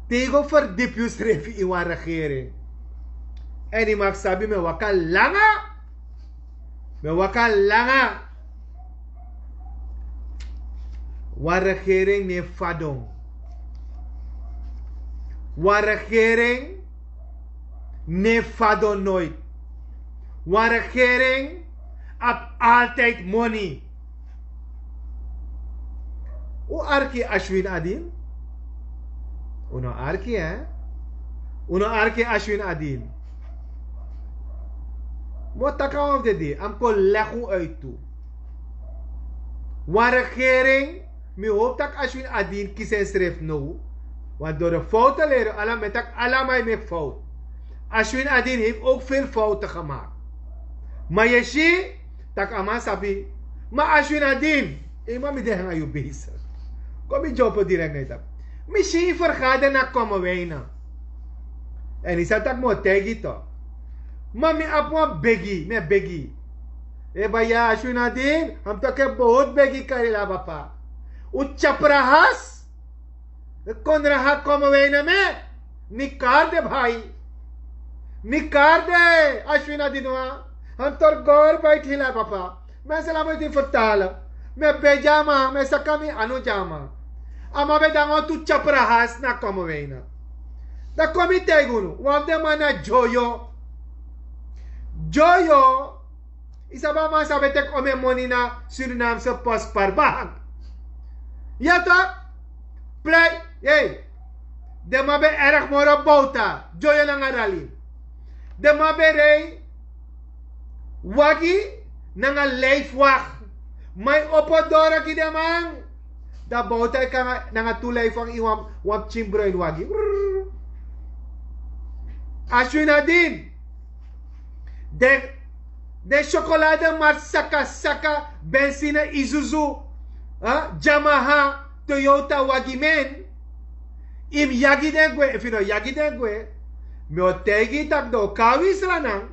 Tegenover diepjes schreef je in een regering. En die mag sabi met waka langa. Met waka langa. Waar regering ne fadong. Waar regering ne fadong nooit. Waar regering heb altijd money. Hoe arki Ashwin Adin? Uno arki hè? Uno arki Ashwin Adin. Wat takam of de day? Am ko leggen uit toe. Waar regering mi hoop dat Ashwin Adin kiezen schrijft nou. Want door de fouten leren, allemaal met fout. Ashwin Adin heeft ook veel fouten gemaakt. Maar je ziet, dat aman sabi. Maar Ashwin Adin, iemand met de hangen je bezig. Kom je job direct niet op. Misschien vergaden na komen wijnen. En is dat moet tegen toch. Maar mi apwa begi. Eba ya Ashwin Adin, हम तो के बहुत बेगी करेला बापा. उच्चप रहस कौन रहा कम वेना में निकार दे भाई निकार दे अश्विना दिनवा हम तो गौर बैठिला पापा मैं सलामती फताल मैं बेजामा मैं सकमी अनुजामा अमा बे दांगो तू चप रहस ना कम वेना दा कमिते गुनु वादे माना जोयो isaba ma sabe tek ome monina Suriname se pas parbang. Ja toch? Play, hey. De mabe erg moro bouta. Joyo lang arali. De mabe rei. Wagi nanga leif wag. May opodora ki de man. Da bouta ka nanga tulay fang iwam wap chimbro in wagi. Ashwin Adin. De chocolade maar saka benzine Isuzu. Yamaha, Toyota, Wagimen. Im yagi dengwe, if you know yagi dengwe, me o tegi tak do kawi Sranan.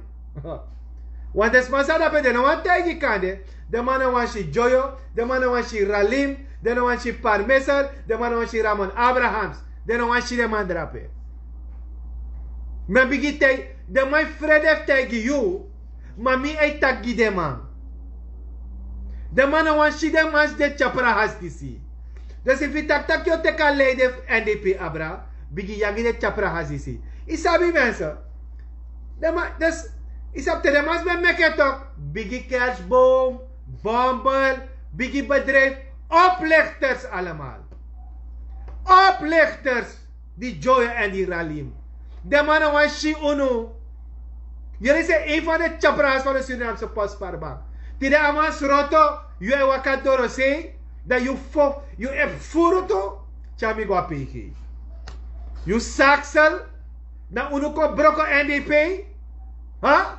Want des masada pe de no want tegi kande, de mana wanshi Joyo, de mana wanshi Ralim, de no wanshi Parmesar, de mana wanshi Ramon Abrahams, de no wanshi de mandrape. Me bigi tegi, de my Fredef tegi you, mami ay tagi de man. De mannen wan shi de mans de chapra hasdisi. Dus if je tak yo te kan leiden NDP abra, bigi yagi de chapra hasdisi. Isabi mensen. Dus isab te de mans ben meketok. Bigi kerstboom, bomber, bigi bedrijf, oplichters allemaal. Oplichters, die Joy en die Ralim. De mannen wan shi unu. Jullie zijn een van de chapra's van de Surinaamse postparbank. Tidak amas roto, you e wakadoro say that you e furuto, chami go apiki. You saksel, na unuko broko NDP, ha?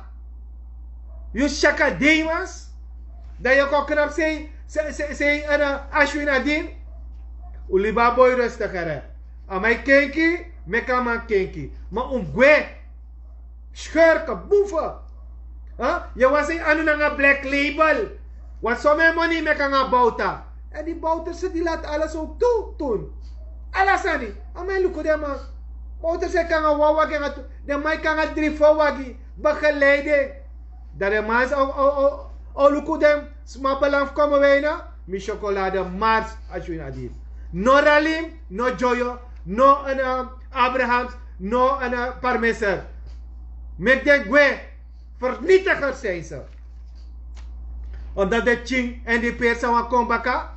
You shaka demas, that you ko knap say Ashwin Adin, ulibaboy resta kare. Amai kenki, mekama kenki. Ma ungwe, schurke, boeven. Je was een anu nga black label. Want sommige money me kan gaan bouta. En die bouter die laat alles ook doen. Alles aan die. Amen luko de man. Bouter kan gaan wawa de man kan gaan drie wagi. Begeleiding. Dat de man al luko dem smapelang komen wij na. Mi chocolade mars als je nadir. No ralim, no joyo, no Abrahams, no parmesan. Met de gwe vernietigers zijn ze. Omdat de ching en de persa van kombaka.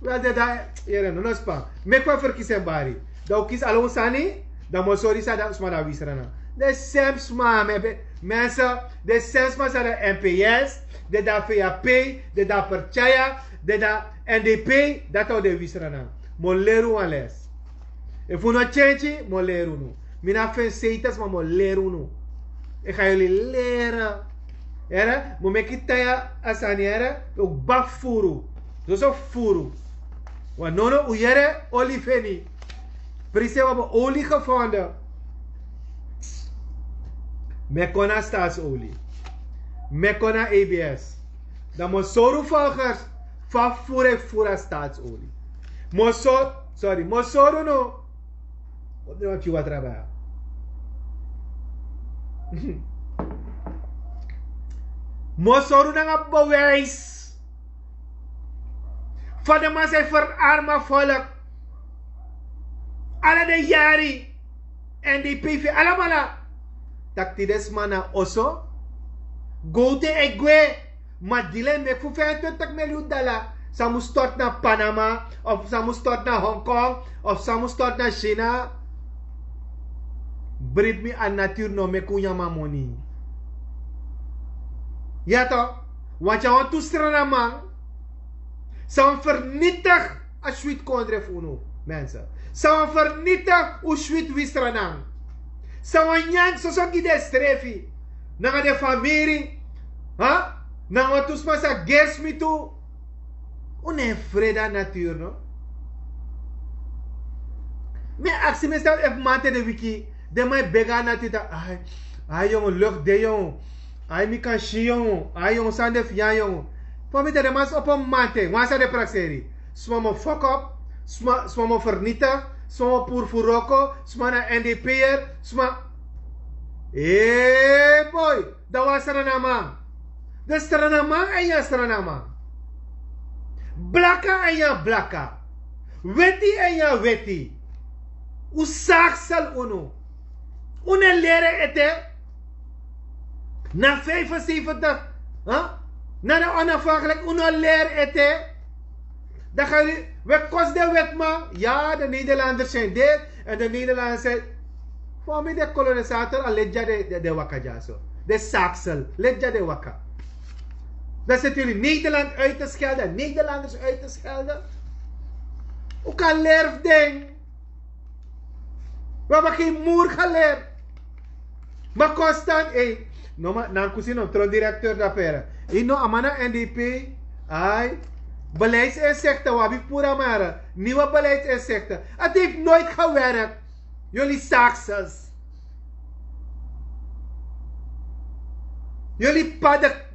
Wel de daar, hier no spa. Mek wa verkiezen bari. Dat kies alon sani, dan mo sorry sa dat sma da wisrana. De semsma mensen, de semsma sa de NPS, de da VAP, de da percaya, de da NDP, dat al de wisrana. Mo leru an les. If we no change, mo leru no. Mina fen seitas, maar mo leru no. Ik ga jullie leren. Era, mo mekitaya asaniera, ook bafuru. Dus ook furu. Want nono uyere olifeni. Precies we hebben olie gevonden. Mekona staatsolie. Mekona ABS. Dan mo soru volgers van fura staatsolie. Mo soru no. Wat nou je wat trabalhar? Mosoro na nga bewijs van de man zijn verarmen volk. Alle de jari en die PV allemaal. Dat die des mana oso. Go te egwe. Maar die leen mek voor $25 miljoen. Ze moet stort naar Panama. Of ze moet stort naar Hongkong. Of ze moet stort naar China. Brit me aan natuur no me kunya money. Ja toch? Want je want toestrana man. Ze vernietig als je het kondref uno. Mensen. Ze vernietig als je het wistrana. Ze nyang so so gide strefi. Nanga de familie. Ha? Nanga tusma sa ges mi tu. Une freda natuur no. Me aksi me sta ef mate de wiki. De mij bega natita. Ay jongen lucht de jongen. Ay mi kan shi jongen. Ay jongen sande fia jongen. Voor mij de mas op een mate. Wasa de praxeri. Sma mo fuck up. Sma mo vernietig. Sma mo pur furoko. Sma na NDP'er. Sma. Boy. Dat was Sranan. De Sranan en ja Sranan. Blakka en ja blakka. Weti en ja weti. Usaksal uno. Une leren ete. Na 75. Na de onafhankelijk. Une leren ete. Dan gaan jullie. We kost de wet man. Ja, de Nederlanders zijn dit. En de Nederlanders zijn. Voor mij de kolonisator. Al ledja de waka jaso. De saksel. Ledja de waka. Dan zetten jullie Nederland uit te schelden. Nederlanders uit te schelden. Hoe kan lerf ding. We hebben geen moer geleerd. Maar constant, no ma nan kusino tron directeur d'affaires. No amana NDP, ay beleidsinzichten wabi pura mara. Nieuwe beleidsinzichten. Het heeft nooit gewerkt. Jullie saksels. Jullie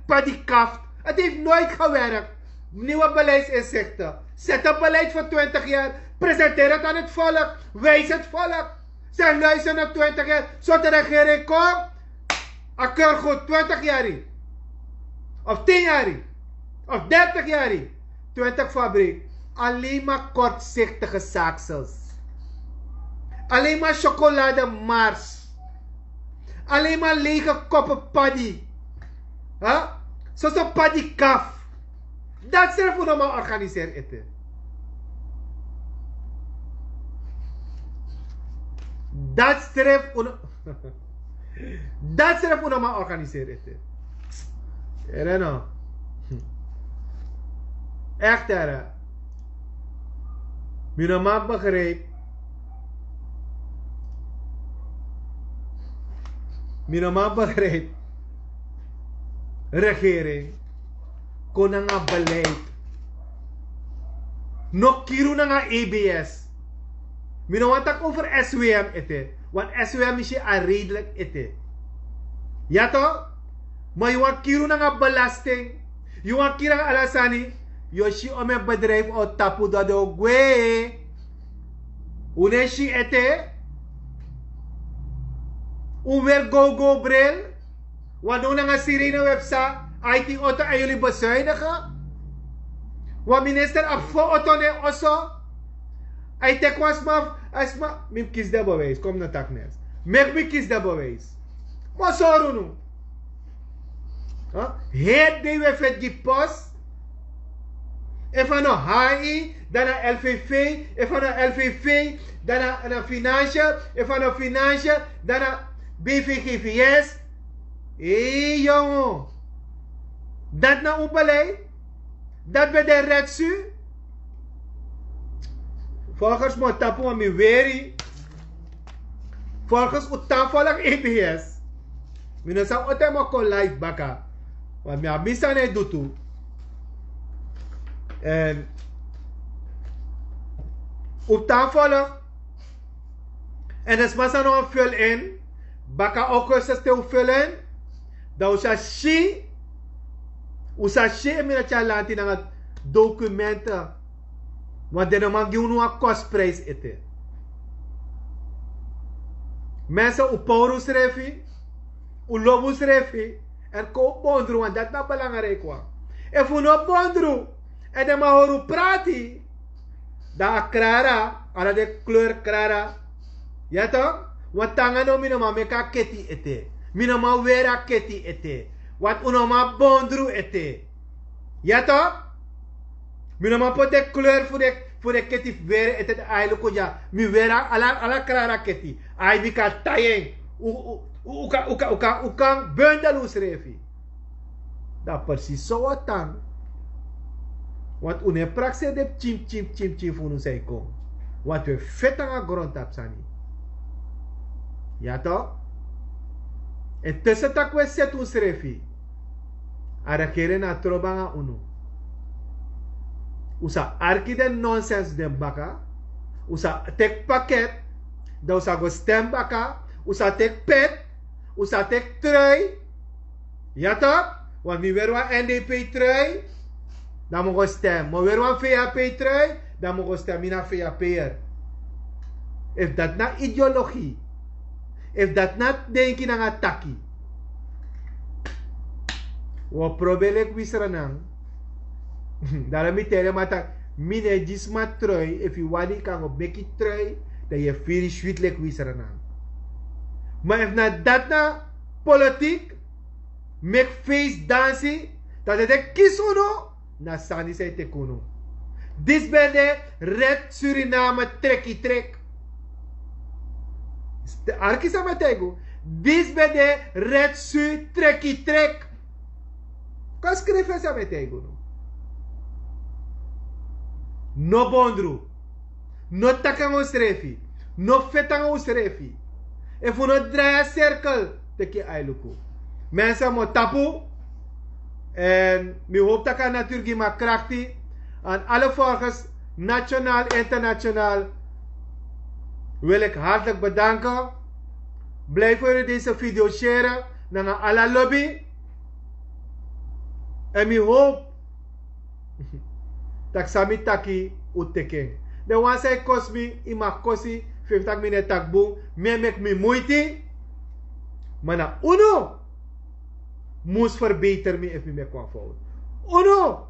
padikaft. Het heeft nooit gewerkt. Nieuwe beleidsinzichten. Zet een beleid voor 20 jaar. Presenteer het aan het volk. Wijs het volk. Zeg luister naar 20 jaar. Zodat de regering komt. Akkoord goed 20 jaar. Of 10 jaar. Of 30 jaar. 20 fabriek. Alleen maar kortzichtige zaaksels. Alleen maar chocolade Mars. Alleen maar lege koppen paddy. Huh? Zo'n paddy kaf. Dat zelf hoe normaal organiseren eten. Dat stref hoe normaal organiseren eten. Ereno. Echt erg. Mijn normaal begreep. Mijn normaal begreep. Regering. Kon nga beleid. Nog kiru nga EBS. Mijn want ik over SWM eten. Want SWM is je redelijk eten. Ja toch? Maar je want kiru na belasting. Je want kiru alasani. Yoshi ome bedrijf o tapu dat do gwe. Uneshi ete. Uwer go bril. Wano na nga sirene websa. IT auto ay jullie bezuinigen. Wa minister afo auto ne oso. Ay tek was maf. Asma. Mim kies de bewijs. Kom na taknes. Mek mi kies de bewijs. Maar zo nu. Het die we vet die post. Even een HI, dan een LVV, even een LVV, dan een financiën, even een financiën, dan een BVGVS. Hé jongen. Dat nou een beleid? Dat bij de redsu? Volgens mij tapu aan mijn weri. Volgens utan volg EBS. Mina sa ote mo kon live baka. Want mij misa ne dutu. En utan volg. En als massa no vul in. Baka ook eens te vullen. Dan usa shi. Usa shi mina cha lanti na documenten. Want de man geven nu een kostprijs eten. Mensen op Paulus refi, op Lobus refi, en koop bondru, want dat is belangrijk. En voor no bondru, en de ma horu prati, da krara, ala de kleur krara, ja toch? Want tanga no mina ma meka keti ete, mina ma wera keti ete, want uno ma bondru ete, ja toch? Mina ma pote kleur voor de keti weer ete de ailo koja, mi wera ala krara keti. Ay bika tayeng ukang bendelus refi. Dat precies zo wat dan. Want une praxe de chim voor ons zei kom. Want we vetten aan grond op sani. Ja toch? En tussen tak we set ons refi. Ara kere na trobanga unu. Usa arki de nonsense de baka. Usa tek pakket. Dan usa go stem baka. Usa tek pet. Usa tek trui. Ja toch? Want mi weer een NDP trui. Dan moet go stem. Maar weer een VAP trui. Dan moet go stem in een VAP'er. If dat na ideologie. If dat na denken aan ataki. We proberen we Sranan. Daarom mi tere mata. Mine jisma trui. If you wadi kan op beki trui. Dan je very sweet like we Sranan. Maar if na dat na politiek. Make face dancing. Dat is de kies uno. Na sani say te kuno. Dis ben de red Suriname trek. Arkisa matego. Dis ben de red Su trek. Kan schrijven sa matego. No bondru. No takang ons refi. No fetang ons refi. En voor no draaien cirkel. Teki ailuku. Mensen mo tapu. En mi hoop dat kan natuurlijk maar krachtig. Aan alle volgers, nationaal, internationaal. Wil ik hartelijk bedanken. Blijf voor deze video sharen. Naar alle lobby. En mi hoop. Dat sami taki uteken. De wan say kost me. Ima kosi. 50 minuten takboom. Me mek me moeite. Maar na uno. Moest verbeteren me if me kwam fout. Uno.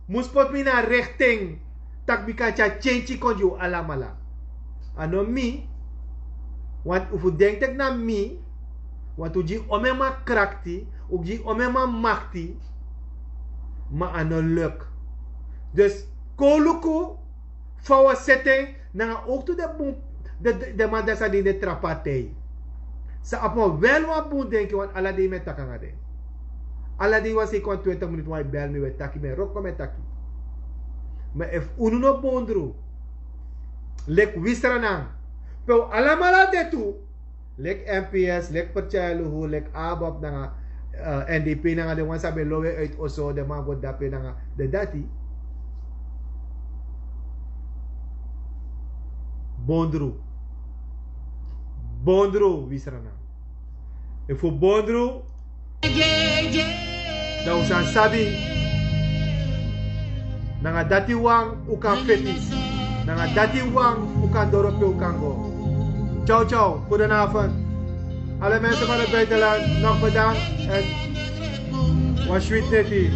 Moest pot me naar richting. Tak bika cha change kon you alamala. Ano mi. Want if u denkt ik na mi. Want u ji ome ma krakti. U ji ome ma makti. Maar ano luk. Dus koluku. Voor setting. Na ook to de man dat die de trapatei. Sa apo wel wat boen denken. Want alla die met takangade. Alla die was ik 20 minuten waar bel me met taki. Me rokko met taki. Maar if unu no bondru. Lek Sranan. Pero alamala detu. Lek MPS. Lek percaya lek abab na NDP na de wan sabi lowe uit oso. De man god dape na de dati. Bondru Sranan. E fu bondru. Da usan sabi. Nanga dati wang ukan feti. Nanga dati wang ukan dorope ukan go. Ciao ciao, goedenavond. Alle mensen van het buitenland, nog bedankt. En was sweet neti.